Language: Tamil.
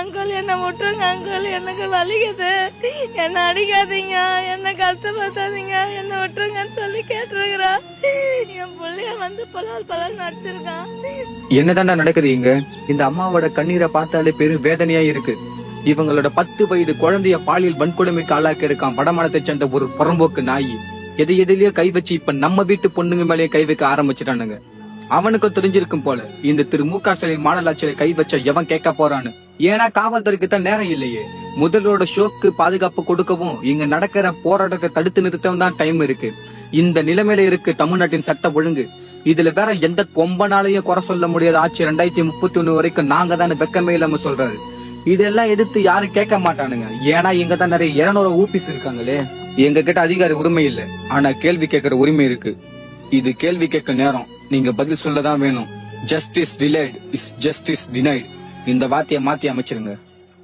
அங்கிள் என்ன விட்டுருங்க அங்கிள், எனக்கு வலிக்குது, என்ன அடிக்காதீங்க, என்ன கஷ்டப்படுத்தாதீங்க, என்ன விட்டுருங்கன்னு சொல்லி கேட்டுருக்கிறா. என் பிள்ளைய வந்து பலால் நடிச்சிருக்கான். என்னதாண்டா நடக்குது இங்க? இந்த அம்மாவோட கண்ணீரை பார்த்தாலே பெரும் வேதனையா இருக்கு. இவங்களோட 10 வயது குழந்தைய பாலியல் வன்கொடுமைக்கு ஆளாக்கி இருக்கான் வடமானத்தை சேர்ந்த ஒரு புறம்போக்கு நாயி. எதையோ கை வச்சு இப்ப நம்ம வீட்டு பொண்ணுங்க மேலேயே கை வைக்க ஆரம்பிச்சுட்டானுங்க. அவனுக்கு தெரிஞ்சிருக்கும் போல இந்த திரு மு.க. ஸ்டாலின் மாநகராட்சியில கை வச்ச எவன் கேட்க போறான்னு. ஏன்னா காவல்துறைக்கு தான் நேரம் இல்லையே. முதல்வரோட ஷோக்கு பாதுகாப்பு கொடுக்கவும் இங்க நடக்கிற போராட்டத்தை தடுத்து நிறுத்தவும் தான் டைம் இருக்கு. இந்த நிலைமையில இருக்கு தமிழ்நாட்டின் சட்ட ஒழுங்கு. இதுல வேற எந்த கொம்பனாலையும் குறை சொல்ல முடியாத ஆட்சி 2031 வரைக்கும் நாங்க தானே வெக்கமே இல்லாம சொல்றாரு. இதெல்லாம் எதிர்த்து யாரும் கேட்க மாட்டானுங்க. ஏன்னா இங்க தான் நிறைய 200 ஊபிஸ் இருக்காங்களே. எங்க கிட்ட அதிகார உரிமை இல்ல, ஆனா கேள்வி கேட்கிற உரிமை இருக்கு. இது கேள்வி கேட்க நேரம், நீங்க பதில் சொல்லதான் வேணும். Justice delayed is justice denied. இந்த வார்த்தையை மாத்தி அமைச்சிருங்க.